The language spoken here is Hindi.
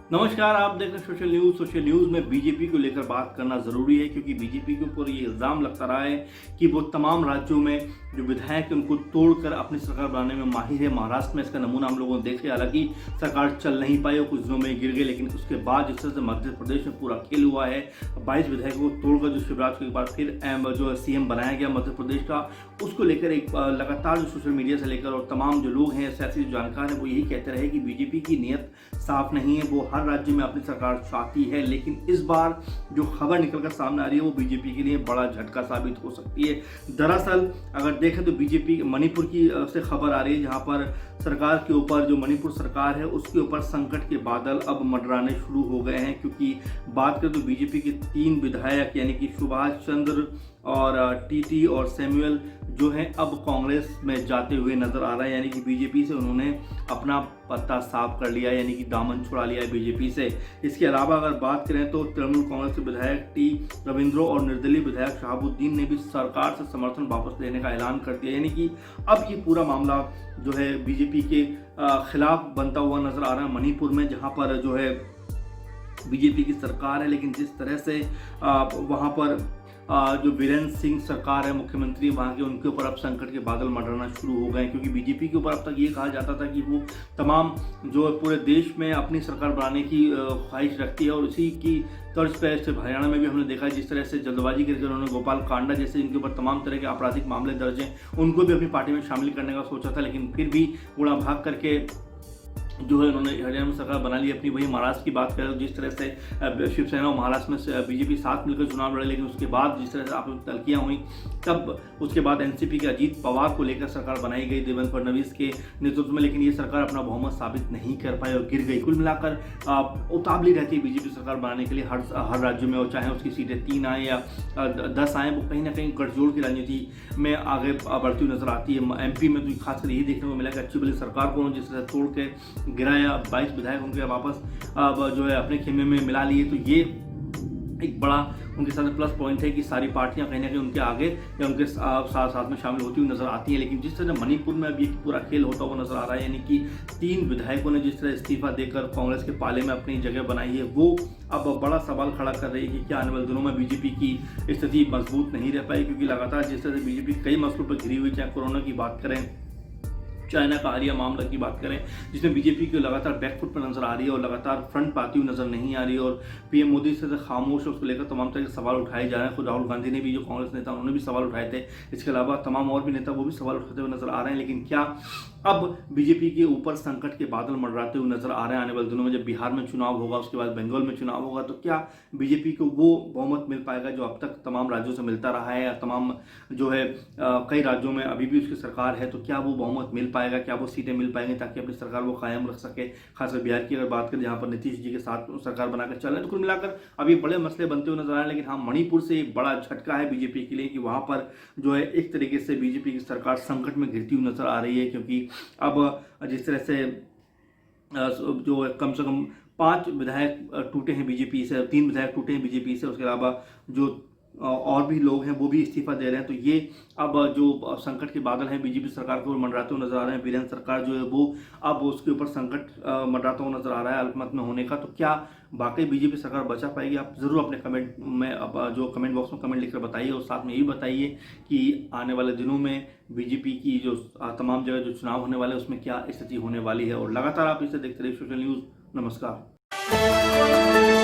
नमस्कार, आप देख रहे हैं सोशल न्यूज़। सोशल न्यूज़ में बीजेपी को लेकर बात करना ज़रूरी है क्योंकि बीजेपी के ऊपर ये इल्ज़ाम लगता रहा है कि वो तमाम राज्यों में जो विधायक हैं उनको तोड़कर अपनी सरकार बनाने में माहिर है। महाराष्ट्र में इसका नमूना हम लोगों ने देखे, हालांकि सरकार चल नहीं पाई और कुछ दिनों में गिर गए, लेकिन उसके बाद जिस तरह से मध्य प्रदेश में पूरा खेल हुआ है, 22 विधायकों को तोड़कर जो शिवराज को एक बार फिर जो सीएम बनाया गया मध्य प्रदेश का, उसको लेकर एक लगातार जो सोशल मीडिया से लेकर और तमाम जो लोग हैं, सियासी जो जानकार हैं, वो यही कहते रहे कि बीजेपी की नीयत साफ नहीं है। वो हर राज्य में अपनी सरकार चाहती है, लेकिन इस बार जो खबर निकलकर सामने आ रही है वो बीजेपी के लिए बड़ा झटका साबित हो सकती है। दरअसल अगर देखें तो बीजेपी मणिपुर की से खबर आ रही है, जहां पर सरकार के ऊपर जो मणिपुर सरकार है उसके ऊपर संकट के बादल अब मंडराने शुरू हो गए हैं। क्योंकि बात करें तो बीजेपी के 3 विधायक यानी कि सुभाष चंद्र और टीटी और सैमुअल जो है अब कांग्रेस में जाते हुए नजर आ रहा है, यानी कि बीजेपी से उन्होंने अपना पत्ता साफ कर लिया, यानी कि दामन छुड़ा लिया है बीजेपी से। इसके अलावा अगर बात करें तो तृणमूल कांग्रेस के विधायक टी रविंद्रो और निर्दलीय विधायक शहाबुद्दीन ने भी सरकार से समर्थन वापस लेने का ऐलान कर दिया, यानी कि अब ये पूरा मामला जो है बीजेपी के खिलाफ बनता हुआ नजर आ रहा है मणिपुर में, जहां पर जो है बीजेपी की सरकार है, लेकिन जिस तरह से वहां पर जो बीरेंद्र सिंह सरकार है मुख्यमंत्री वहाँ के, उनके ऊपर अब संकट के बादल मंडराना शुरू हो गए, क्योंकि बीजेपी के ऊपर अब तक ये कहा जाता था कि वो तमाम जो पूरे देश में अपनी सरकार बनाने की ख्वाहिश रखती है, और उसी की तर्ज पर से हरियाणा में भी हमने देखा है जिस तरह से जल्दबाजी करके उन्होंने गोपाल कांडा जैसे इनके ऊपर तमाम तरह के आपराधिक मामले दर्ज हैं उनको भी अपनी पार्टी में शामिल करने का सोचा था, लेकिन फिर भी उड़ा भाग करके जो है उन्होंने हरियाणा में सरकार बना ली अपनी। वही महाराष्ट्र की बात करें तो जिस तरह से शिवसेना और महाराष्ट्र में बीजेपी साथ मिलकर चुनाव लड़े, लेकिन उसके बाद जिस तरह से आप तलकियां हुई, तब उसके बाद एनसीपी के अजीत पवार को लेकर सरकार बनाई गई देवेंद्र फडणवीस के नेतृत्व में, लेकिन ये सरकार अपना बहुमत साबित नहीं कर पाई और गिर गई। कुल मिलाकर उतावली रहती है बीजेपी सरकार बनाने के लिए हर राज्य में, और चाहे उसकी सीटें 3 आए या 10 आए, वो कहीं ना कहीं गठजोड़ की राजनीति में आगे बढ़ती हुई नजर आती है। एमपी में तो खासकर यही देखने को मिला कि अच्छी भली सरकार को जिस तरह तोड़ के गिराया, 22 विधायक उनके वापस अब जो है अपने खेमे में मिला लिए, तो ये एक बड़ा उनके साथ प्लस पॉइंट है कि सारी पार्टियां कहीं ना कहीं उनके आगे या उनके साथ में शामिल होती हुई नजर आती हैं। लेकिन जिस तरह मणिपुर में अब ये पूरा खेल होता हुआ नजर आ रहा है, यानी कि 3 विधायकों ने जिस तरह इस्तीफा देकर कांग्रेस के पाले में अपनी जगह बनाई है, वो अब बड़ा सवाल खड़ा कर रही है कि क्या आने वाले दिनों में बीजेपी की स्थिति मजबूत नहीं रह पाई, क्योंकि लगातार जिस तरह से बीजेपी कई मसलों पर घिरी हुई, चाहे कोरोना की बात करें, चाइना का हालिया मामला की बात करें, जिसमें बीजेपी को लगातार बैकफुट पर नजर आ रही है और लगातार फ्रंट पर आती हुई नजर नहीं आ रही है, और पीएम मोदी से खामोश है, उसको लेकर तमाम तरह के सवाल उठाए जा रहे हैं। खुद राहुल गांधी ने भी, जो कांग्रेस नेता, उन्होंने भी सवाल उठाए थे। इसके अलावा तमाम और भी नेता वो भी सवाल उठाते हुए नजर आ रहे हैं। लेकिन क्या अब बीजेपी के ऊपर संकट के बादल मंडराते हुए नजर आ रहे हैं? आने वाले दिनों में जब बिहार में चुनाव होगा, उसके बाद बंगाल में चुनाव होगा, तो क्या बीजेपी को वो बहुमत मिल पाएगा जो अब तक तमाम राज्यों से मिलता रहा है, या तमाम जो है कई राज्यों में अभी भी उसकी सरकार है, तो क्या वो बहुमत मिल पाएगा, क्या वो सीटें मिल पाएंगे ताकि अपनी सरकार वो कायम रख सके? खासकर बिहार की अगर बात करें, जहां पर नीतीश जी के साथ सरकार बनाकर चल रहे हैं, तो कुल मिलाकर अभी बड़े मसले बनते हुए नजर आ रहे हैं। लेकिन हाँ, मणिपुर से एक बड़ा झटका है बीजेपी के लिए कि वहां पर जो है एक तरीके से बीजेपी की सरकार संकट में घिरती हुई नजर आ रही है, क्योंकि अब जिस तरह से जो कम से कम 5 विधायक टूटे हैं बीजेपी से, 3 विधायक टूटे हैं बीजेपी से, उसके अलावा जो और भी लोग हैं वो भी इस्तीफा दे रहे हैं, तो ये अब जो संकट के बादल हैं बीजेपी सरकार को मंडराते हुए नजर आ रहे हैं। वीरेंद्र सरकार जो है वो अब उसके ऊपर संकट मंडराता हुआ नजर आ रहा है अल्पमत में होने का। तो क्या वाकई बीजेपी सरकार बचा पाएगी? आप जरूर अपने कमेंट में अब जो कमेंट बॉक्स में कमेंट लिखकर बताइए, और साथ में ये भी बताइए कि आने वाले दिनों में बीजेपी की जो तमाम जगह जो चुनाव होने वाले हैं उसमें क्या स्थिति होने वाली है। और लगातार आप इसे देखते रहिए सोशल न्यूज़। नमस्कार।